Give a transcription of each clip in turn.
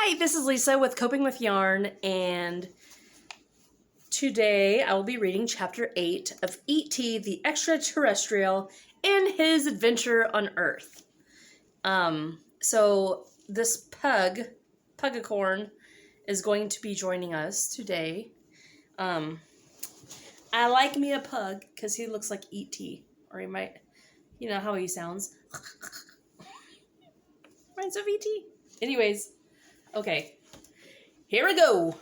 Hi, this is Lisa with Coping with Yarn, and today I will be reading Chapter 8 of E.T. the extra-terrestrial and his adventure on Earth. So this Pugacorn, is going to be joining us today. I like me a pug because he looks like E.T. Or he might, you know how he sounds. Reminds of E.T. Anyways, okay. Here we go.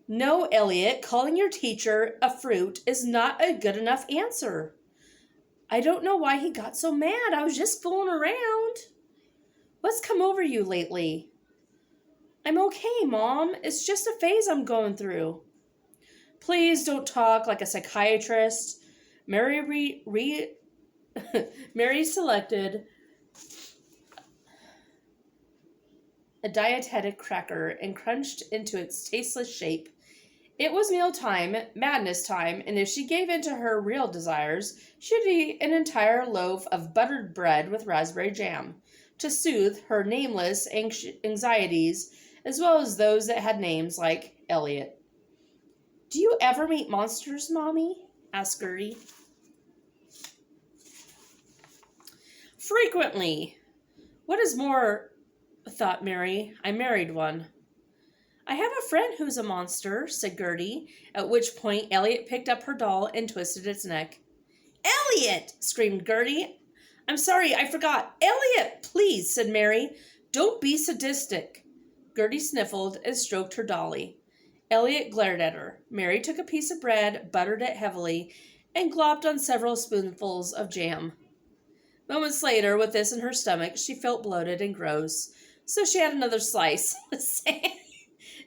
No, Elliot, calling your teacher a fruit is not a good enough answer. I don't know why he got so mad. I was just fooling around. What's come over you lately? I'm okay, Mom. It's just a phase I'm going through. Please don't talk like a psychiatrist. Mary selected a dietetic cracker and crunched into its tasteless shape. It was mealtime, madness time, and if she gave in to her real desires, she'd eat an entire loaf of buttered bread with raspberry jam to soothe her nameless anxieties, as well as those that had names like Elliot. Do you ever meet monsters, Mommy? Asked Gertie. Frequently. What is more, thought Mary, I married one. I have a friend who's a monster, said Gertie, at which point Elliot picked up her doll and twisted its neck. Elliot! Screamed Gertie. I'm sorry, I forgot. Elliot, please, said Mary. Don't be sadistic. Gertie sniffled and stroked her dolly. Elliot glared at her. Mary took a piece of bread, buttered it heavily, and glopped on several spoonfuls of jam. Moments later, with this in her stomach, she felt bloated and gross, so she had another slice.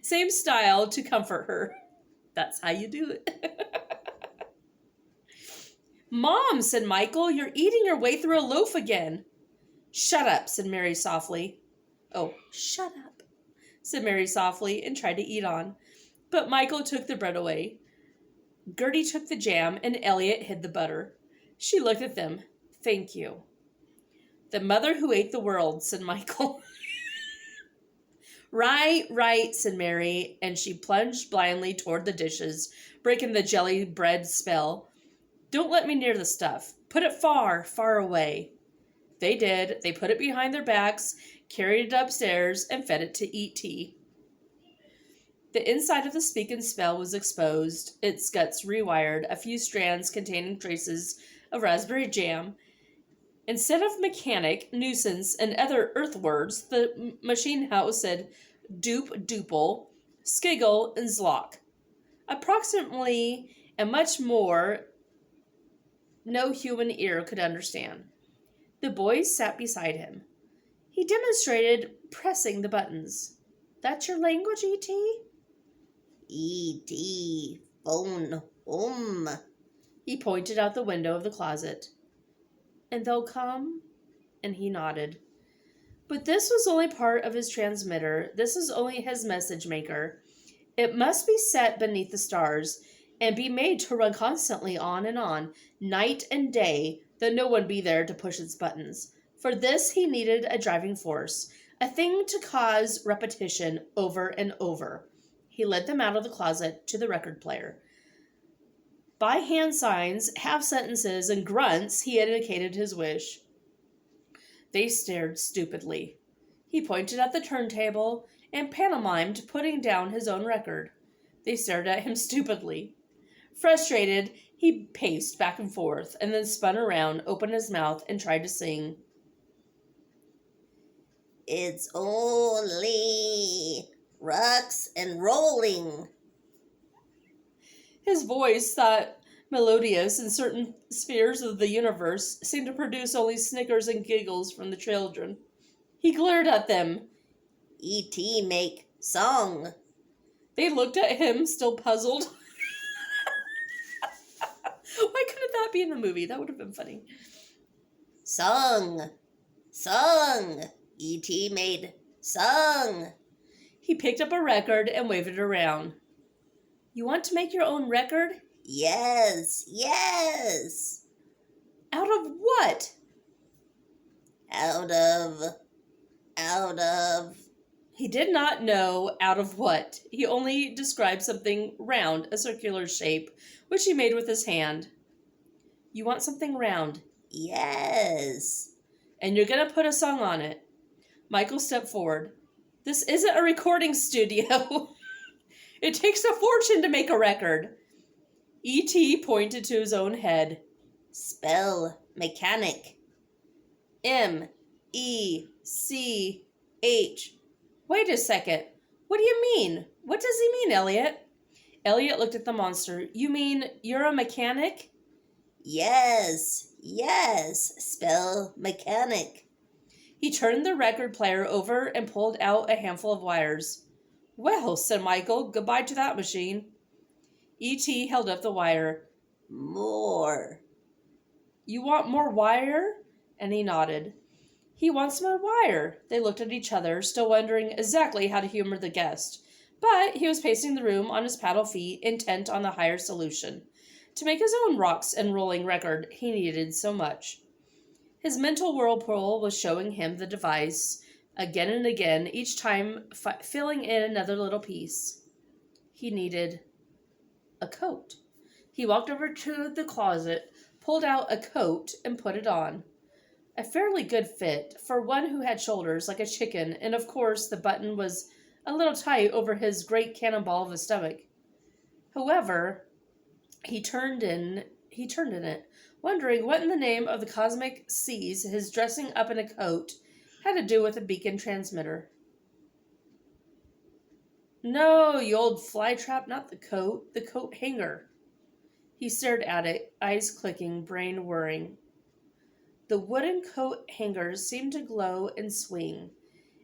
Same style to comfort her. That's how you do it. Mom, said Michael, you're eating your way through a loaf again. Shut up, said Mary softly. Oh, shut up, said Mary softly and tried to eat on. But Michael took the bread away. Gertie took the jam and Elliot hid the butter. She looked at them. Thank you. The mother who ate the world, said Michael. Right, said Mary, and she plunged blindly toward the dishes, breaking the jelly bread spell. Don't let me near the stuff. Put it far, far away. They did. They put it behind their backs, carried it upstairs, and fed it to E.T. The inside of the speak and spell was exposed, its guts rewired, a few strands containing traces of raspberry jam. Instead of mechanic, nuisance, and other earth words, the machine house said dupe, duple, skiggle, and zlock. Approximately, and much more no human ear could understand. The boys sat beside him. He demonstrated pressing the buttons. That's your language, E.T.? E.T. phone home. He pointed out the window of the closet. And they'll come? And he nodded. But this was only part of his transmitter. This is only his message maker. It must be set beneath the stars and be made to run constantly on, night and day, though no one be there to push its buttons. For this he needed a driving force, a thing to cause repetition over and over. He led them out of the closet to the record player. By hand signs, half sentences, and grunts, he indicated his wish. They stared stupidly. He pointed at the turntable and pantomimed putting down his own record. They stared at him stupidly. Frustrated, he paced back and forth, and then spun around, opened his mouth, and tried to sing. It's only rocks and rolling. His voice, thought melodious in certain spheres of the universe, seemed to produce only snickers and giggles from the children. He glared at them. E.T. make song. They looked at him, still puzzled. Why couldn't that be in the movie? That would have been funny. Song. E.T. made song. He picked up a record and waved it around. You want to make your own record? Yes. Out of what? Out of. Out of. He did not know out of what. He only described something round, a circular shape, which he made with his hand. You want something round? Yes. And you're going to put a song on it. Michael stepped forward. This isn't a recording studio. It takes a fortune to make a record. E.T. pointed to his own head. Spell mechanic. M-E-C-H. Wait a second. What do you mean? What does he mean, Elliot? Elliot looked at the monster. You mean you're a mechanic? Yes. Yes. Spell mechanic. He turned the record player over and pulled out a handful of wires. Well, said Michael, goodbye to that machine. E.T. held up the wire. More. You want more wire? And he nodded. He wants more wire. They looked at each other, still wondering exactly how to humor the guest. But he was pacing the room on his paddle feet, intent on the higher solution. To make his own rocks and rolling record, he needed so much. His mental whirlpool was showing him the device again and again, each time filling in another little piece. He needed a coat. He walked over to the closet, pulled out a coat, and put it on. A fairly good fit for one who had shoulders like a chicken, and of course the button was a little tight over his great cannonball of a stomach. However, he turned in it, wondering what in the name of the cosmic seas his dressing up in a coat had to do with a beacon transmitter. No, you old flytrap, not the coat hanger. He stared at it, eyes clicking, brain whirring. The wooden coat hanger seemed to glow and swing,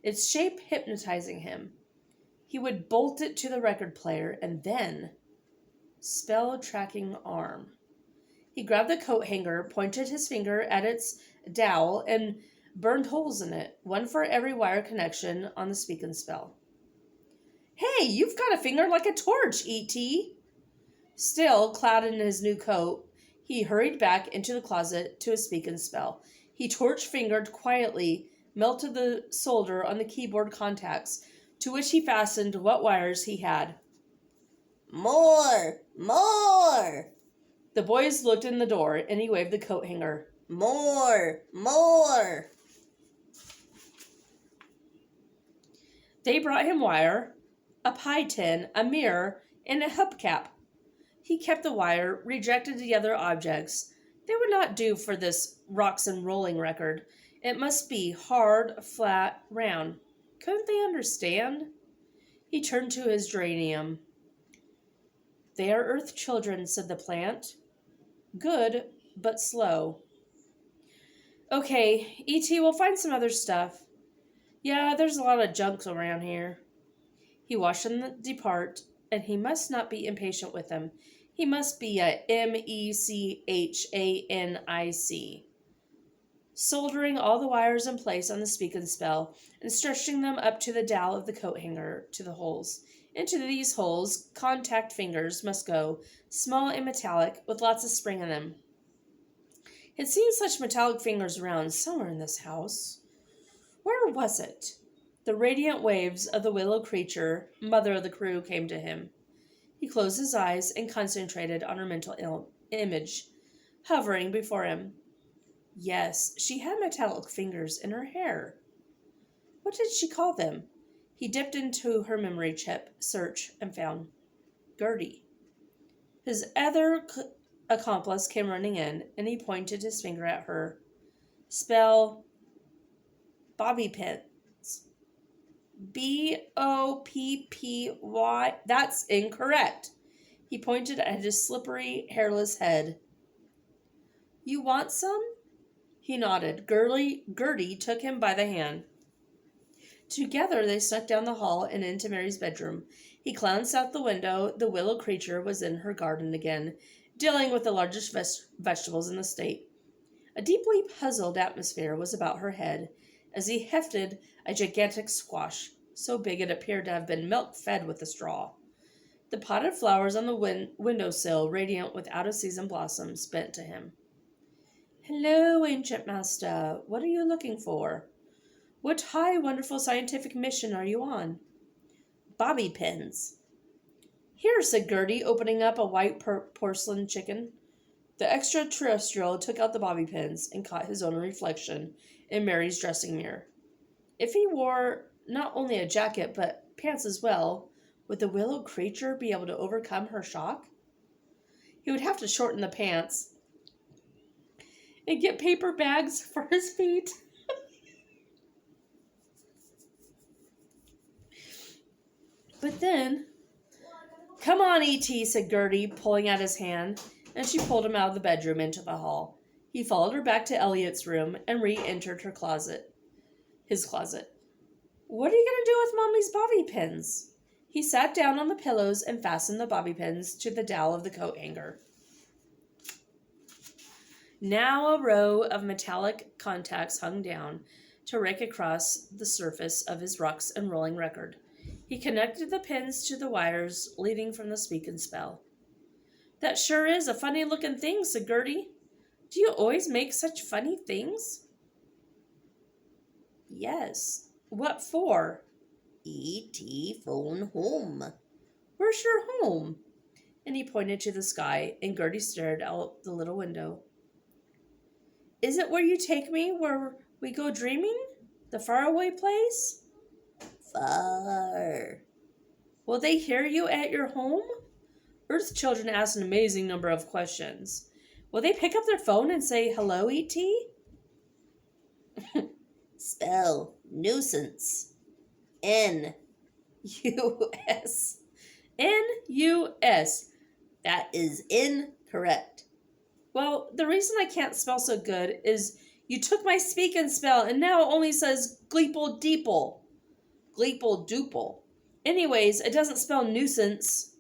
its shape hypnotizing him. He would bolt it to the record player, and then... Spell tracking arm. He grabbed the coat hanger, pointed his finger at its dowel, and burned holes in it, one for every wire connection on the speak and spell. Hey, you've got a finger like a torch, E.T. Still, clad in his new coat, he hurried back into the closet to his speak and spell. He torch-fingered quietly, melted the solder on the keyboard contacts, to which he fastened what wires he had. More! More! The boys looked in the door, and he waved the coat hanger. More! More! They brought him wire, a pie tin, a mirror, and a hubcap. He kept the wire, rejected the other objects. They would not do for this rocks and rolling record. It must be hard, flat, round. Couldn't they understand? He turned to his geranium. They are earth children, said the plant. Good, but slow. Okay, E.T., we'll find some other stuff. Yeah, there's a lot of junk around here. He watched them depart, and he must not be impatient with them. He must be a MECHANIC. Soldering all the wires in place on the speak and spell, and stretching them up to the dowel of the coat hanger to the holes. Into these holes, contact fingers must go, small and metallic, with lots of spring in them. He'd seen such metallic fingers around somewhere in this house. Where was it? The radiant waves of the willow creature, mother of the crew, came to him. He closed his eyes and concentrated on her mental image, hovering before him. Yes, she had metallic fingers in her hair. What did she call them? He dipped into her memory chip, search, and found Gertie. His other accomplice came running in, and he pointed his finger at her. Spell bobby pins. B-O-P-P-Y. That's incorrect. He pointed at his slippery, hairless head. You want some? He nodded. Gertie took him by the hand. Together they snuck down the hall and into Mary's bedroom. He glanced out the window. The willow creature was in her garden again, dealing with the largest vegetables in the state. A deeply puzzled atmosphere was about her head as he hefted a gigantic squash, so big it appeared to have been milk-fed with a straw. The potted flowers on the windowsill, radiant with out-of-season blossoms, bent to him. Hello, ancient master. What are you looking for? What high, wonderful scientific mission are you on? Bobby pins. Here, said Gertie, opening up a white porcelain chicken. The extra-terrestrial took out the bobby pins and caught his own reflection in Mary's dressing mirror. If he wore not only a jacket but pants as well, would the willow creature be able to overcome her shock? He would have to shorten the pants and get paper bags for his feet. But then, come on, E.T., said Gertie, pulling out his hand, and she pulled him out of the bedroom into the hall. He followed her back to Elliot's room and re-entered his closet. What are you going to do with Mommy's bobby pins? He sat down on the pillows and fastened the bobby pins to the dowel of the coat hanger. Now a row of metallic contacts hung down to rake across the surface of his rocks and rolling record. He connected the pins to the wires leading from the speak and spell. That sure is a funny-looking thing, said Gertie. Do you always make such funny things? Yes. What for? E.T. phone home. Where's your home? And he pointed to the sky, and Gertie stared out the little window. Is it where you take me, where we go dreaming? The faraway place? Far. Will they hear you at your home? Earth children ask an amazing number of questions. Will they pick up their phone and say, hello, E.T.? Spell nuisance. N-U-S. N-U-S. That is incorrect. Well, the reason I can't spell so good is you took my speak and spell, and now it only says gleeple deeple. Gleeple duple. Anyways, it doesn't spell nuisance.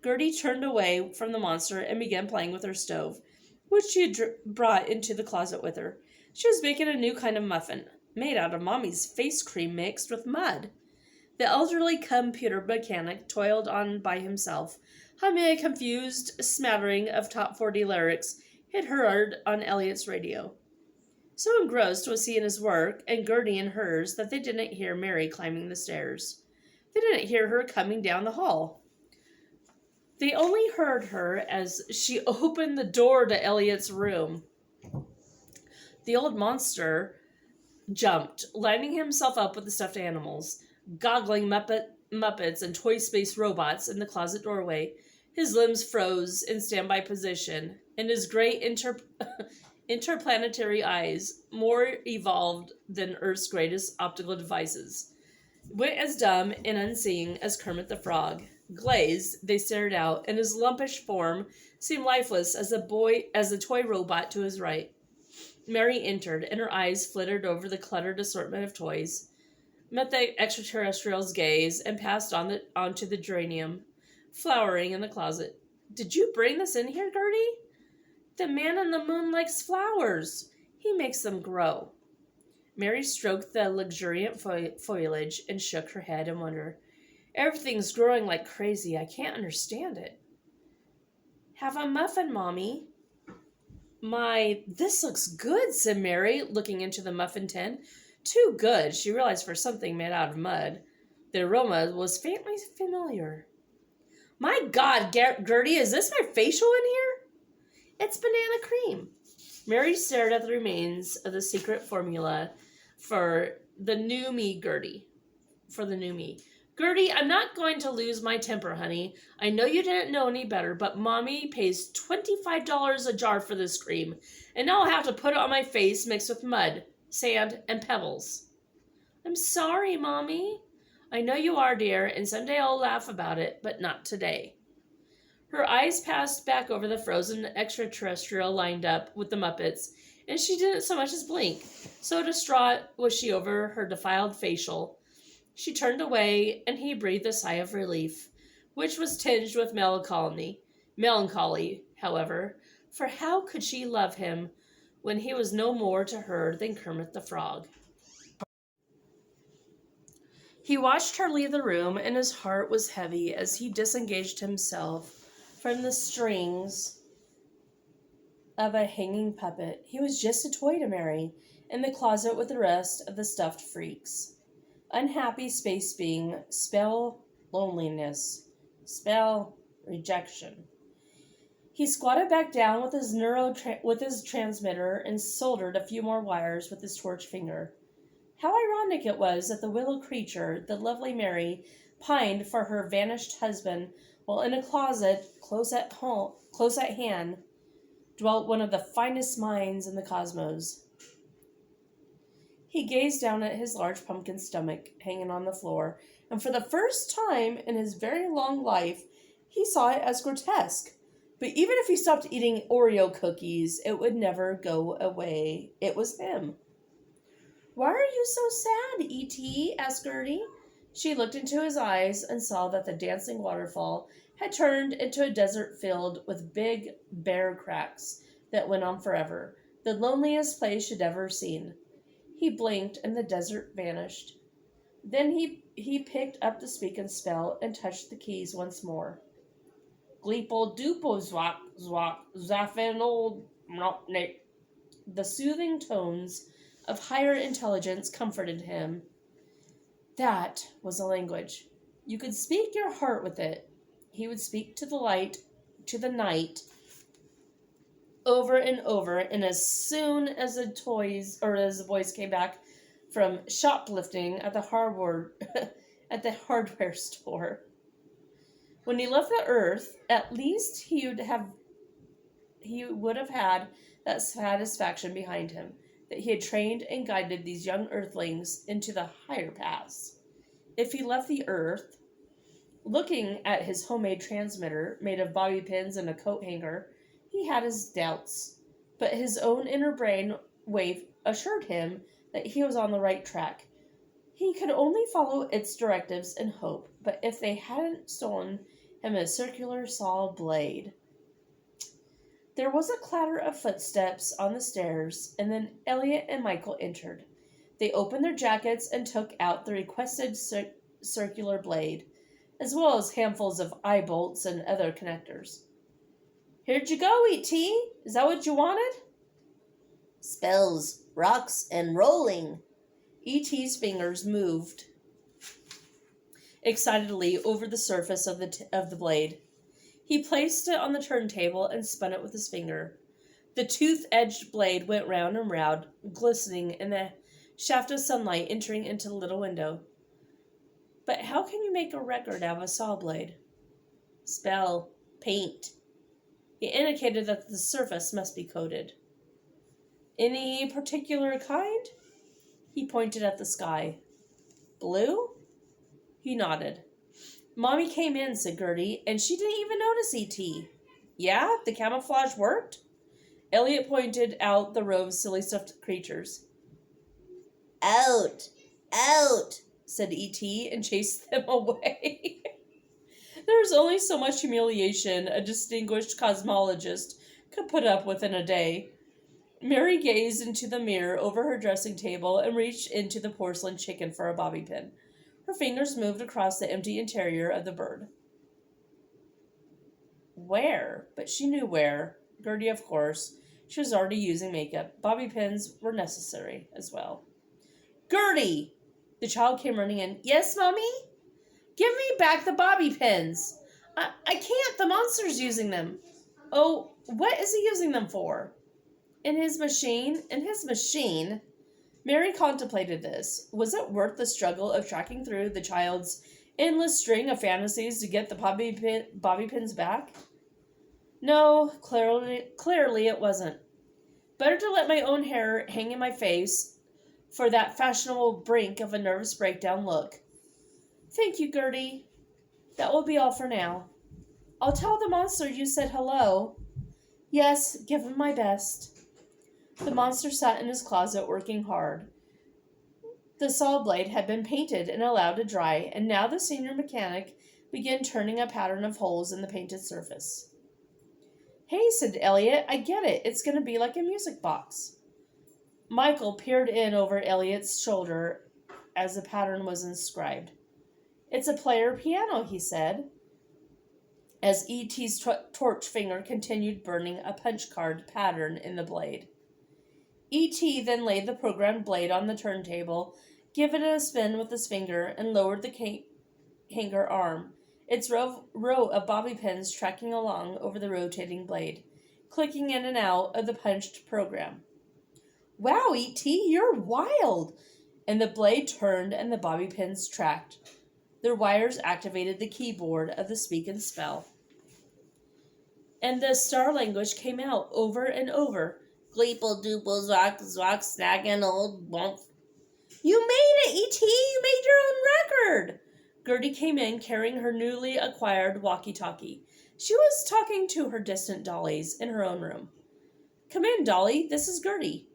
Gertie turned away from the monster and began playing with her stove, which she had brought into the closet with her. She was making a new kind of muffin, made out of Mommy's face cream mixed with mud. The elderly computer mechanic toiled on by himself, humming a confused smattering of top 40 lyrics he'd heard on Elliot's radio. So engrossed was he in his work, and Gertie in hers, that they didn't hear Mary climbing the stairs. They didn't hear her coming down the hall. They only heard her as she opened the door to Elliot's room. The old monster jumped, lining himself up with the stuffed animals, goggling Muppets and toy space robots in the closet doorway. His limbs froze in standby position, and his gray interplanetary eyes, more evolved than Earth's greatest optical devices, went as dumb and unseeing as Kermit the Frog. Glazed, they stared out, and his lumpish form seemed lifeless as the toy robot to his right. Mary entered, and her eyes flitted over the cluttered assortment of toys, met the extraterrestrial's gaze, and passed on to the geranium, flowering in the closet. Did you bring this in here, Gertie? The man on the moon likes flowers. He makes them grow. Mary stroked the luxuriant foliage and shook her head in wonder. Everything's growing like crazy. I can't understand it. Have a muffin, Mommy. My, this looks good, said Mary, looking into the muffin tin. Too good, she realized, for something made out of mud. The aroma was faintly familiar. My God, Gertie, is this my facial in here? It's banana cream. Mary stared at the remains of the secret formula for the new me, Gertie. Gertie, I'm not going to lose my temper, honey. I know you didn't know any better, but Mommy pays $25 a jar for this cream, and now I'll have to put it on my face mixed with mud, sand, and pebbles. I'm sorry, Mommy. I know you are, dear, and someday I'll laugh about it, but not today. Her eyes passed back over the frozen extraterrestrial lined up with the Muppets, and she didn't so much as blink. So distraught was she over her defiled facial. She turned away, and he breathed a sigh of relief, which was tinged with melancholy, however, for how could she love him when he was no more to her than Kermit the Frog? He watched her leave the room, and his heart was heavy as he disengaged himself from the strings of a hanging puppet. He was just a toy to Mary, in the closet with the rest of the stuffed freaks. Unhappy space being, spell loneliness, spell rejection. He squatted back down with his transmitter and soldered a few more wires with his torch finger. How ironic it was that the willow creature, the lovely Mary, pined for her vanished husband, while in a closet close at hand, dwelt one of the finest minds in the cosmos. He gazed down at his large pumpkin stomach hanging on the floor, and for the first time in his very long life, he saw it as grotesque. But even if he stopped eating Oreo cookies, it would never go away. It was him. "Why are you so sad, E.T.?" asked Gertie. She looked into his eyes and saw that the dancing waterfall had turned into a desert filled with big, bare cracks that went on forever, the loneliest place she'd ever seen. He blinked and the desert vanished. Then he picked up the speak and spell and touched the keys once more. "Gleeple doople zwak zwak zaffin old mopnik." The soothing tones of higher intelligence comforted him. That was a language. You could speak your heart with it. He would speak to the light, to the night, over and over, and as soon as the boys came back from shoplifting at the hardware store. When he left the earth, at least he would have had that satisfaction behind him, that he had trained and guided these young earthlings into the higher paths. If he left the earth, looking at his homemade transmitter made of bobby pins and a coat hanger, he had his doubts, but his own inner brain wave assured him that he was on the right track. He could only follow its directives and hope, but if they hadn't stolen him a circular saw blade. There was a clatter of footsteps on the stairs, and then Elliot and Michael entered. They opened their jackets and took out the requested circular blade, as well as handfuls of eye bolts and other connectors. "Here'd you go, E.T.? Is that what you wanted?" "Spells, rocks, and rolling." E.T.'s fingers moved excitedly over the surface of the blade. He placed it on the turntable and spun it with his finger. The tooth-edged blade went round and round, glistening in the shaft of sunlight entering into the little window. "But how can you make a record out of a saw blade?" "Spell, paint." He indicated that the surface must be coated. "Any particular kind?" He pointed at the sky. "Blue?" He nodded. "Mommy came in," said Gertie, "and she didn't even notice E.T. "Yeah? The camouflage worked?" Elliot pointed out the row of silly stuffed creatures. "Out! Out!" said E.T. and chased them away. There was only so much humiliation a distinguished cosmologist could put up with in a day. Mary gazed into the mirror over her dressing table and reached into the porcelain chicken for a bobby pin. Her fingers moved across the empty interior of the bird. Where? But she knew where. Gertie, of course. She was already using makeup. Bobby pins were necessary as well. "Gertie!" The child came running in. "Yes, Mommy?" "Give me back the bobby pins." I can't. The monster's using them." "Oh, what is he using them for?" "In his machine." "In his machine?" Mary contemplated this. Was it worth the struggle of tracking through the child's endless string of fantasies to get the bobby pins back? No, clearly it wasn't. Better to let my own hair hang in my face for that fashionable brink of a nervous breakdown look. "Thank you, Gertie. That will be all for now. I'll tell the monster you said hello." "Yes, give him my best." The monster sat in his closet working hard. The saw blade had been painted and allowed to dry, and now the senior mechanic began turning a pattern of holes in the painted surface. "Hey," said Elliot, "I get it. It's going to be like a music box." Michael peered in over Elliot's shoulder as the pattern was inscribed. "It's a player piano," he said. as E.T.'s torch finger continued burning a punch card pattern in the blade. E.T. then laid the programmed blade on the turntable, gave it a spin with his finger, and lowered the hanger arm, its row of bobby pins tracking along over the rotating blade, clicking in and out of the punched program. "Wow, E.T., you're wild!" And the blade turned and the bobby pins tracked. Their wires activated the keyboard of the speak and spell. And the star language came out over and over. Gleeple doople zock zock snaggin' old womp. "You made it, E.T.! You made your own record!" Gertie came in carrying her newly acquired walkie-talkie. She was talking to her distant dollies in her own room. "Come in, Dolly. This is Gertie."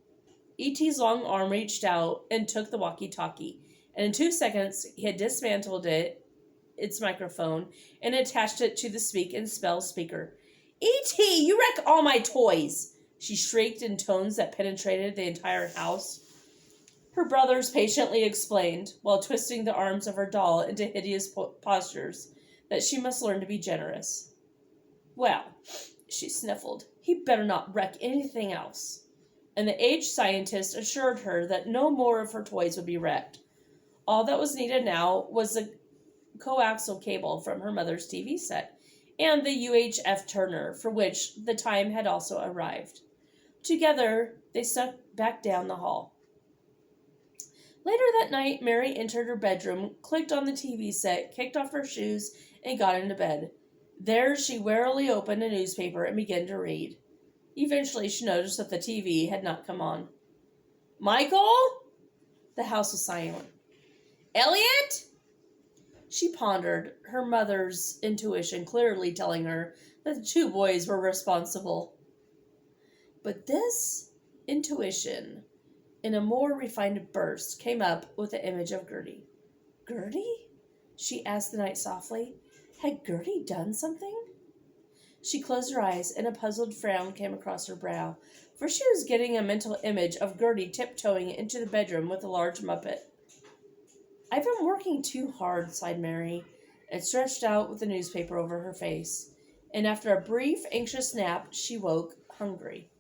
E.T.'s long arm reached out and took the walkie-talkie, and in 2 seconds he had dismantled its microphone, and attached it to the speak and spell speaker. "E.T., you wreck all my toys!" she shrieked in tones that penetrated the entire house. Her brothers patiently explained, while twisting the arms of her doll into hideous postures, that she must learn to be generous. "Well," she sniffled, "he better not wreck anything else." And the aged scientist assured her that no more of her toys would be wrecked. All that was needed now was the coaxial cable from her mother's TV set and the UHF turner, for which the time had also arrived. Together, they snuck back down the hall. Later that night, Mary entered her bedroom, clicked on the TV set, kicked off her shoes, and got into bed. There, she warily opened a newspaper and began to read. Eventually, she noticed that the TV had not come on. "Michael?" The house was silent. "Elliot?" She pondered, her mother's intuition clearly telling her that the 2 boys were responsible. But this intuition, in a more refined burst, came up with the image of Gertie. "Gertie?" she asked the night softly. Had Gertie done something? She closed her eyes, and a puzzled frown came across her brow, for she was getting a mental image of Gertie tiptoeing into the bedroom with a large Muppet. "I've been working too hard," sighed Mary, and stretched out with the newspaper over her face. And after a brief, anxious nap, she woke, hungry.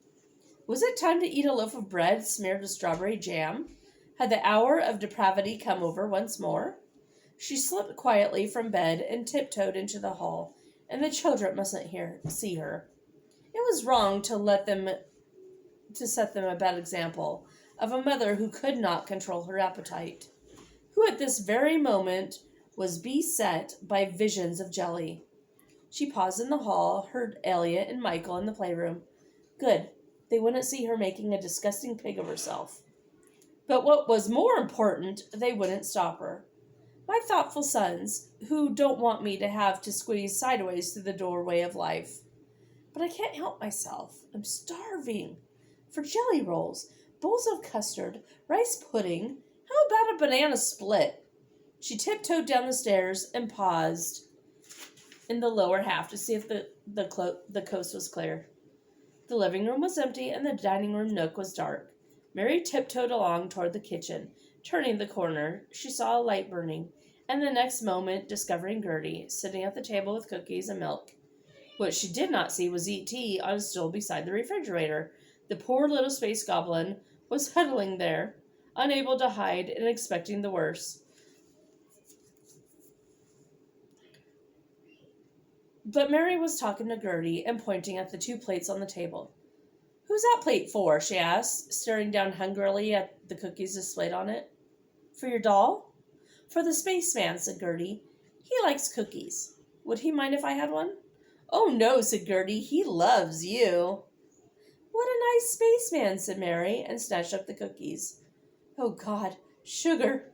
Was it time to eat a loaf of bread smeared with strawberry jam? Had the hour of depravity come over once more? She slipped quietly from bed and tiptoed into the hall, and the children mustn't see her. It was wrong to set them a bad example of a mother who could not control her appetite, who at this very moment was beset by visions of jelly. She paused in the hall, heard Elliot and Michael in the playroom. Good. They wouldn't see her making a disgusting pig of herself. But what was more important, they wouldn't stop her. My thoughtful sons, who don't want me to have to squeeze sideways through the doorway of life. But I can't help myself. I'm starving. For jelly rolls, bowls of custard, rice pudding. How about a banana split? She tiptoed down the stairs and paused in the lower half to see if the coast was clear. The living room was empty and the dining room nook was dark. Mary tiptoed along toward the kitchen. Turning the corner, she saw a light burning, and the next moment discovering Gertie sitting at the table with cookies and milk. What she did not see was E.T. on a stool beside the refrigerator. The poor little space goblin was huddling there, unable to hide and expecting the worst. But Mary was talking to Gertie and pointing at the 2 plates on the table. "Who's that plate for?" she asked, staring down hungrily at the cookies displayed on it. "For your doll?" "For the spaceman," said Gertie. "He likes cookies. Would he mind if I had one?" "Oh, no," said Gertie. "He loves you." "What a nice spaceman," said Mary, and snatched up the cookies. Oh, God, sugar!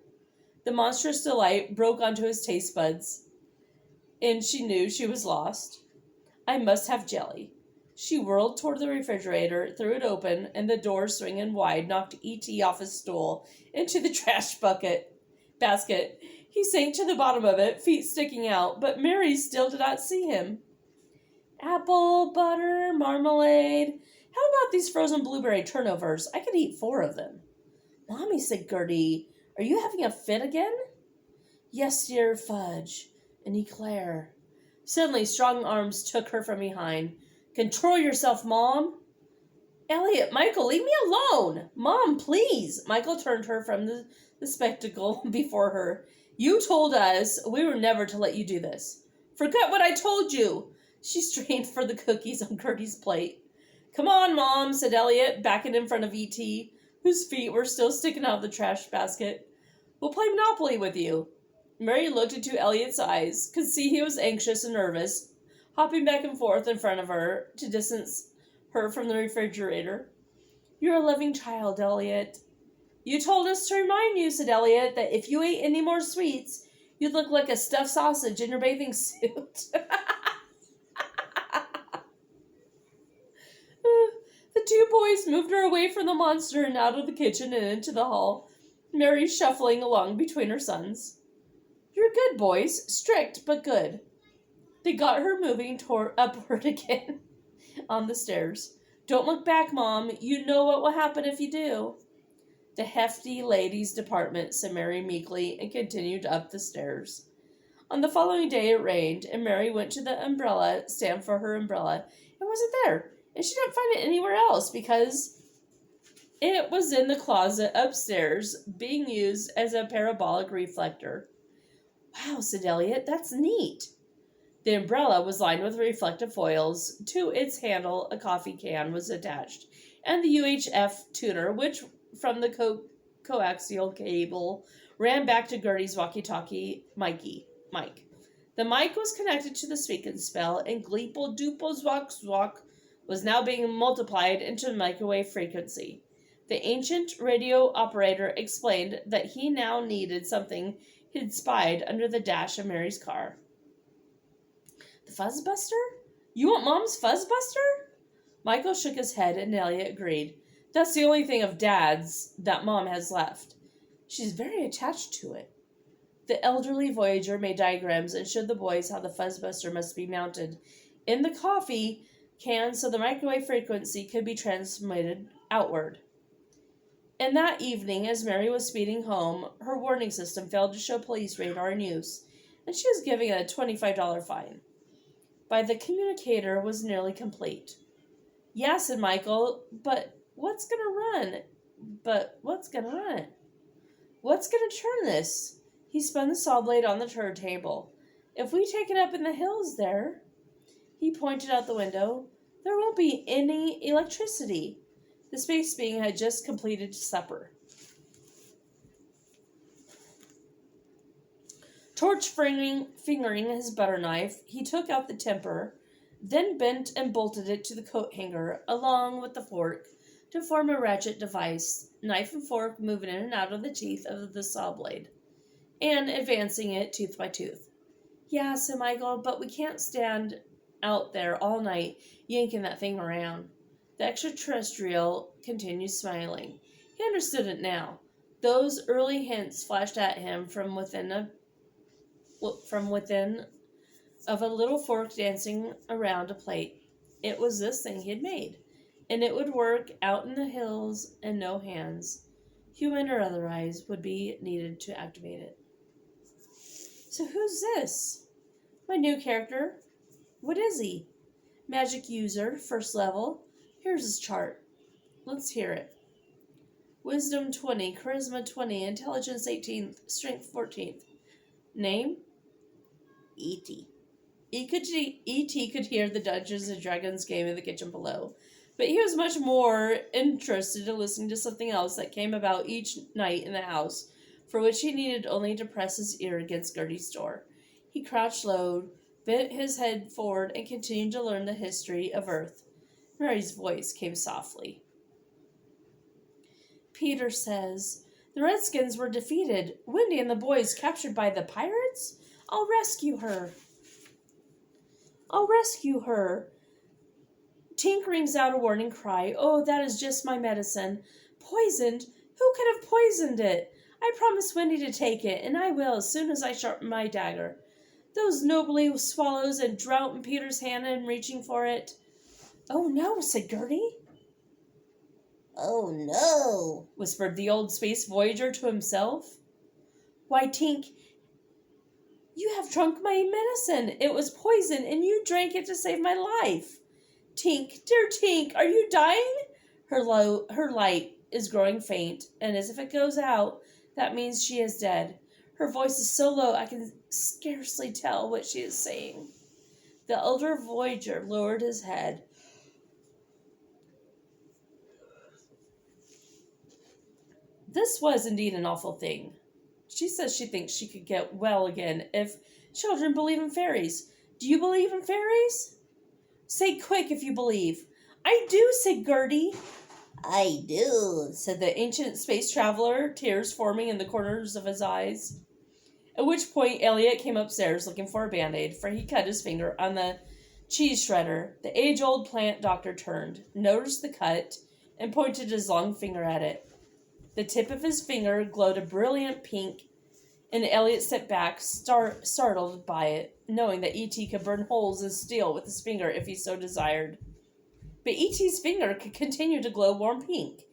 The monstrous delight broke onto his taste buds, and she knew she was lost. I must have jelly. She whirled toward the refrigerator, threw it open, and the door swinging wide knocked E.T. off his stool into the trash basket. He sank to the bottom of it, feet sticking out, but Mary still did not see him. "Apple, butter, marmalade. How about these frozen blueberry turnovers? I could eat 4 of them." "Mommy," said Gertie, "are you having a fit again?" "Yes, dear, fudge and eclair." Suddenly, strong arms took her from behind. "Control yourself, Mom!" "Elliot, Michael, leave me alone! Mom, please!" Michael turned her from the spectacle before her. "You told us we were never to let you do this." "Forget what I told you!" She strained for the cookies on Gertie's plate. "Come on, Mom," said Elliot, backing in front of E.T., whose feet were still sticking out of the trash basket. "We'll play Monopoly with you." Mary looked into Elliot's eyes, could see he was anxious and nervous, hopping back and forth in front of her to distance her from the refrigerator. "You're a loving child, Elliot." "You told us to remind you," said Elliot, "that if you ate any more sweets, you'd look like a stuffed sausage in your bathing suit." The two boys moved her away from the monster and out of the kitchen and into the hall, Mary shuffling along between her sons. "You're good boys, strict but good." They got her moving upward again on the stairs. "Don't look back, Mom. You know what will happen if you do." "The hefty ladies' department," said Mary meekly, and continued up the stairs. On the following day it rained, and Mary went to the umbrella stand for her umbrella. It wasn't there, and she didn't find it anywhere else because it was in the closet upstairs, being used as a parabolic reflector. "Wow," said Elliot, "that's neat." The umbrella was lined with reflective foils. To its handle, a coffee can was attached, and the UHF tuner, which from the coaxial cable ran back to Gertie's walkie-talkie Mike. The mic was connected to the speak and spell, and Gleeple Doople Zwok Zwok was now being multiplied into microwave frequency. The ancient radio operator explained that he now needed something he'd spied under the dash of Mary's car. "The Fuzzbuster? You want Mom's Fuzzbuster?" Michael shook his head, and Elliot agreed. "That's the only thing of Dad's that Mom has left. She's very attached to it." The elderly Voyager made diagrams and showed the boys how the Fuzzbuster must be mounted in the coffee can so the microwave frequency could be transmitted outward. And that evening, as Mary was speeding home, her warning system failed to show police radar in use, and she was given a $25 fine. By the communicator was nearly complete. "Yeah," said Michael, "but what's going to run it? What's going to turn this?" He spun the saw blade on the turntable. "If we take it up in the hills there," he pointed out the window, "there won't be any electricity." The space being had just completed supper. Fingering his butter knife, he took out the temper, then bent and bolted it to the coat hanger, along with the fork, to form a ratchet device, knife and fork moving in and out of the teeth of the saw blade, and advancing it tooth by tooth. "Yeah," said Michael, "but we can't stand out there all night yanking that thing around." The extra-terrestrial continued smiling. He understood it now. Those early hints flashed at him from within of a little fork dancing around a plate. It was this thing he had made, and it would work out in the hills, and no hands, human or otherwise, would be needed to activate it. "So who's this?" "My new character." "What is he?" "Magic user, first level. Here's his chart. Let's hear it. Wisdom 20, Charisma 20, Intelligence 18th, Strength 14th. Name? E.T. E.T. could hear the Dungeons and Dragons game in the kitchen below, but he was much more interested in listening to something else that came about each night in the house, for which he needed only to press his ear against Gertie's door. He crouched low, bent his head forward, and continued to learn the history of Earth. Mary's voice came softly. "Peter says the Redskins were defeated. Wendy and the boys captured by the pirates? I'll rescue her. Tink rings out a warning cry. Oh, that is just my medicine. Poisoned? Who could have poisoned it? I promised Wendy to take it, and I will as soon as I sharpen my dagger. Those noble swallows and drought in Peter's hand in reaching for it." "Oh, no," said Gertie. "Oh, no," whispered the old space voyager to himself. "Why, Tink, You have drunk my medicine. It was poison, and you drank it to save my life. Tink, dear Tink, are you dying? Her light is growing faint, and as if it goes out, that means she is dead. Her voice is so low I can scarcely tell what she is saying. The elder voyager lowered his head. This was indeed an awful thing. She says she thinks she could get well again if children believe in fairies. Do you believe in fairies? Say quick if you believe. I do, said Gertie. I do, Said the ancient space traveler, tears forming in the corners of his eyes. At which point Elliot came upstairs looking for a band-aid, for he cut his finger on the cheese shredder. The age-old plant doctor turned, noticed the cut, and pointed his long finger at it. The tip of his finger glowed a brilliant pink, and Elliot stepped back, startled by it, knowing that E.T. could burn holes in steel with his finger if he so desired. But E.T.'s finger could continue to glow warm pink.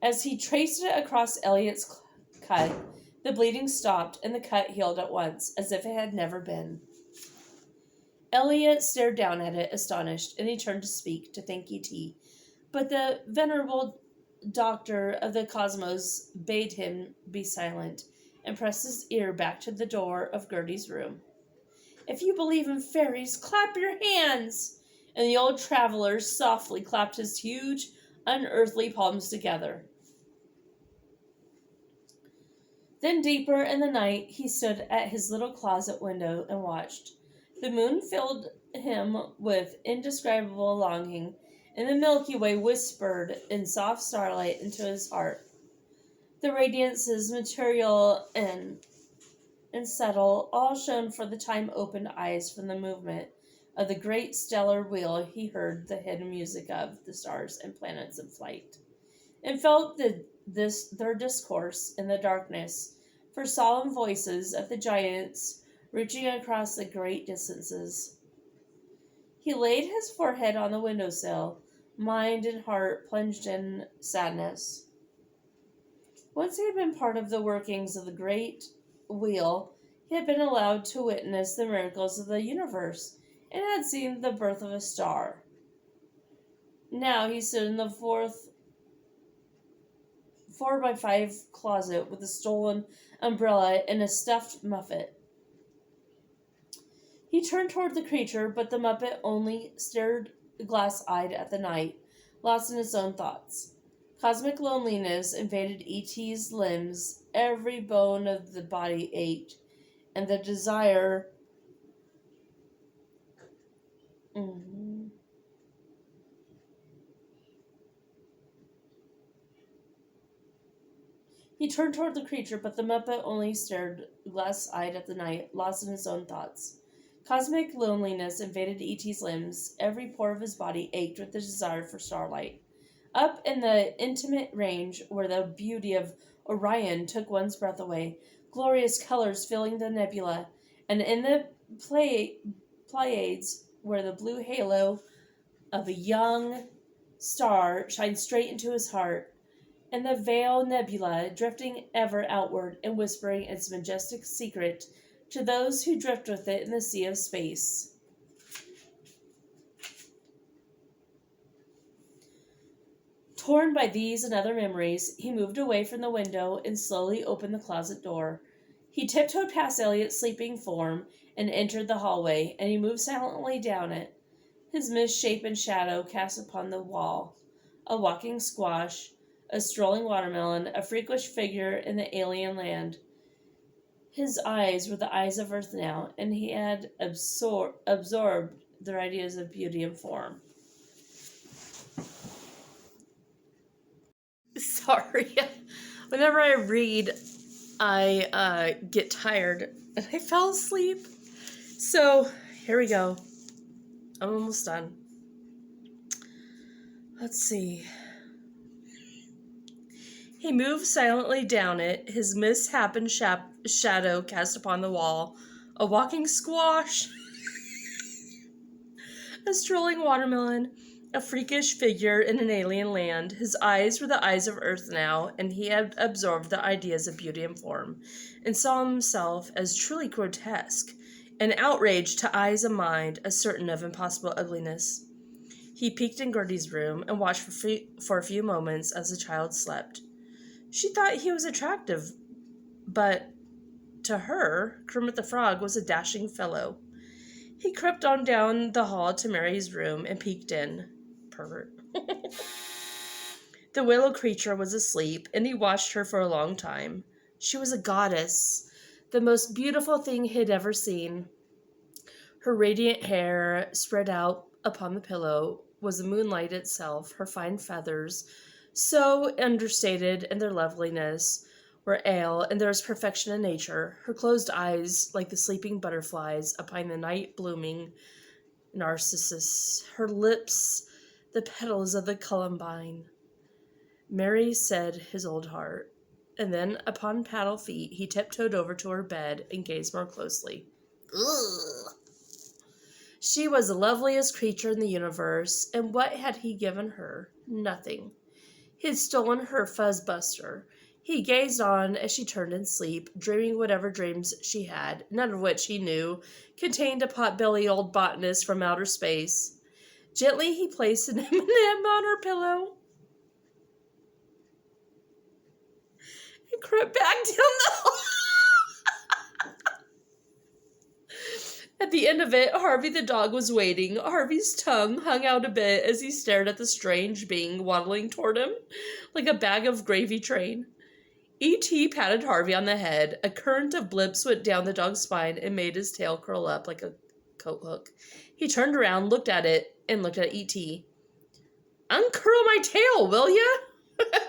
As he traced it across Elliot's cut, the bleeding stopped, and the cut healed at once, as if it had never been. Elliot stared down at it, astonished, and he turned to speak, to thank E.T. But the venerable doctor of the cosmos bade him be silent, and pressed his ear back to the door of Gertie's room. If you believe in fairies, clap your hands! And the old traveler softly clapped his huge, unearthly palms together. Then deeper in the night, he stood at his little closet window and watched. The moon filled him with indescribable longing, and the Milky Way whispered in soft starlight into his heart. The radiances, material and subtle, all shone for the time-opened eyes from the movement of the great stellar wheel. He heard the hidden music of the stars and planets in flight, and felt their discourse in the darkness, for solemn voices of the giants reaching across the great distances. He laid his forehead on the windowsill, mind and heart plunged in sadness. Once he had been part of the workings of the great wheel, he had been allowed to witness the miracles of the universe, and had seen the birth of a star. Now he stood in the 4x5 closet with a stolen umbrella and a stuffed Muppet. He turned toward the creature, but the Muppet only stared glass-eyed at the night, lost in its own thoughts. Cosmic loneliness invaded E.T.'s limbs. Every bone of the body ached, and the desire He turned toward the creature, but the Muppet only stared glass-eyed at the night, lost in his own thoughts. Cosmic loneliness invaded E.T.'s limbs. Every pore of his body ached with the desire for starlight. Up in the intimate range, where the beauty of Orion took one's breath away, glorious colors filling the nebula, and in the Pleiades, where the blue halo of a young star shined straight into his heart, and the Veil Nebula drifting ever outward and whispering its majestic secret to those who drift with it in the sea of space. Torn by these and other memories, he moved away from the window and slowly opened the closet door. He tiptoed past Elliot's sleeping form and entered the hallway, and he moved silently down it, his misshapen shadow cast upon the wall. A walking squash, a strolling watermelon, a freakish figure in the alien land. His eyes were the eyes of Earth now, and he had absorbed their ideas of beauty and form. Sorry. Whenever I read, I get tired, and I fell asleep. So, here we go. I'm almost done. Let's see. He moved silently down it, his misshapen shadow cast upon the wall. A walking squash, a strolling watermelon, a freakish figure in an alien land. His eyes were the eyes of Earth now, and he had absorbed the ideas of beauty and form, and saw himself as truly grotesque, an outrage to eyes and mind, as certain of impossible ugliness. He peeked in Gertie's room and watched for a few moments as the child slept. She thought he was attractive, but to her, Kermit the Frog was a dashing fellow. He crept on down the hall to Mary's room and peeked in. Pervert. The willow creature was asleep, and he watched her for a long time. She was a goddess, the most beautiful thing he'd ever seen. Her radiant hair, spread out upon the pillow, was the moonlight itself. Her fine feathers, so understated in their loveliness, were ale, and there was perfection in nature. Her closed eyes, like the sleeping butterflies upon the night-blooming narcissus. Her lips, the petals of the columbine. Mary said his old heart, and then upon paddle feet he tiptoed over to her bed and gazed more closely. Ugh. She was the loveliest creature in the universe, and what had he given her? Nothing. He had stolen her fuzzbuster. He gazed on as she turned in sleep, dreaming whatever dreams she had, none of which, he knew, contained a pot-bellied old botanist from outer space. Gently he placed an M&M on her pillow and crept back down the hall. At the end of it, Harvey the dog was waiting. Harvey's tongue hung out a bit as he stared at the strange being waddling toward him like a bag of gravy train. E.T. patted Harvey on the head. A current of blips went down the dog's spine and made his tail curl up like a coat hook. He turned around, looked at it, and looked at E.T. "Uncurl my tail, will ya?"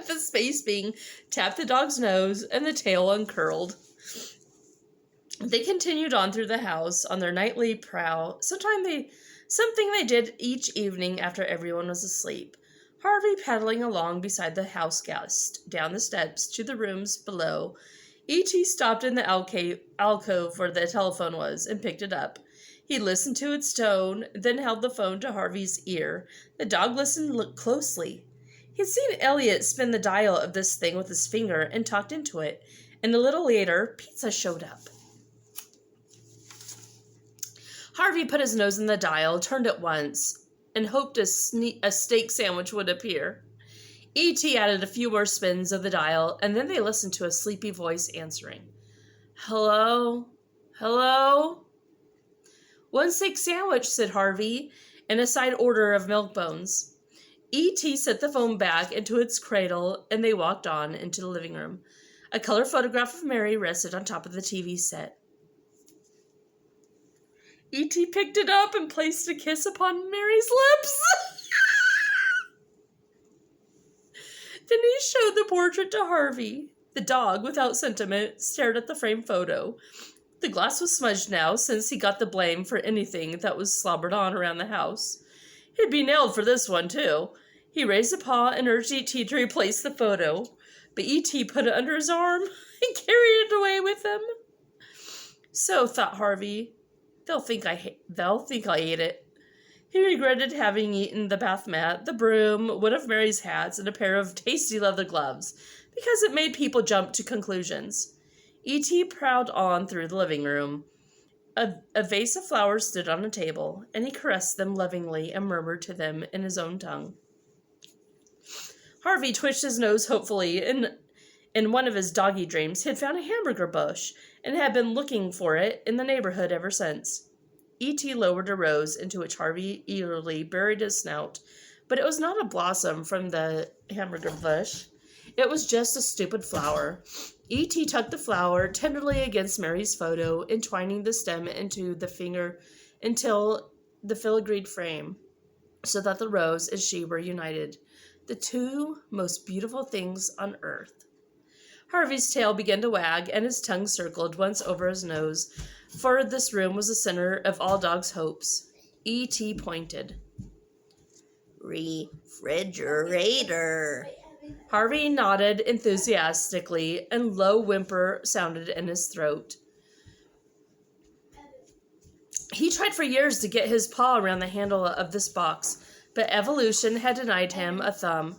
The space being tapped the dog's nose, and the tail uncurled. They continued on through the house on their nightly prowl, something they did each evening after everyone was asleep. Harvey paddling along beside the house guest, down the steps to the rooms below. E.T. stopped in the alcove where the telephone was and picked it up. He listened to its tone, then held the phone to Harvey's ear. The dog listened closely. He'd seen Elliot spin the dial of this thing with his finger and talked into it, and a little later, pizza showed up. Harvey put his nose in the dial, turned it once, and hoped a steak sandwich would appear. E.T. added a few more spins of the dial, and then they listened to a sleepy voice answering. "Hello? Hello?" "One steak sandwich," said Harvey, and a side order of milk bones. E.T. set the phone back into its cradle, and they walked on into the living room. A color photograph of Mary rested on top of the TV set. E.T. picked it up and placed a kiss upon Mary's lips. Then he showed the portrait to Harvey. The dog, without sentiment, stared at the framed photo. The glass was smudged now, since he got the blame for anything that was slobbered on around the house. He'd be nailed for this one, too. He raised a paw and urged E.T. to replace the photo, but E.T. put it under his arm and carried it away with him. So, thought Harvey, they'll think I ate it. He regretted having eaten the bath mat, the broom, one of Mary's hats, and a pair of tasty leather gloves, because it made people jump to conclusions. E.T. prowled on through the living room. A vase of flowers stood on a table, and he caressed them lovingly and murmured to them in his own tongue. Harvey twitched his nose hopefully. In one of his doggy dreams, he had found a hamburger bush, and had been looking for it in the neighborhood ever since. E.T. lowered a rose, into which Harvey eagerly buried his snout, but it was not a blossom from the hamburger bush. It was just a stupid flower. E.T. tucked the flower tenderly against Mary's photo, entwining the stem into the finger until the filigreed frame, so that the rose and she were united, the two most beautiful things on earth. Harvey's tail began to wag, and his tongue circled once over his nose, for this room was the center of all dogs' hopes. E.T. pointed. Refrigerator. Harvey nodded enthusiastically, and low whimper sounded in his throat. He tried for years to get his paw around the handle of this box, But evolution had denied him a thumb.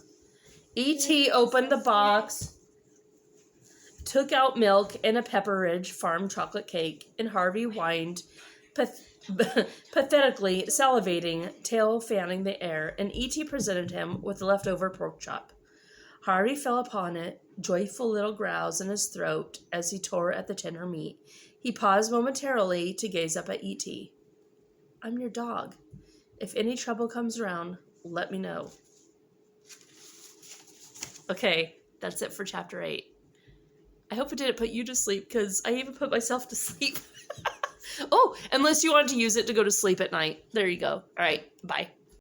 E.T. opened the box, took out milk and a Pepperidge Farm chocolate cake, and Harvey whined, pathetically salivating, tail fanning the air, and E.T. presented him with the leftover pork chop. Harvey fell upon it, joyful little growls in his throat as he tore at the tender meat. He paused momentarily to gaze up at E.T. I'm your dog. If any trouble comes around, let me know. Okay, that's it for chapter 8. I hope it didn't put you to sleep, because I even put myself to sleep. Oh, unless you wanted to use it to go to sleep at night. There you go. All right, bye.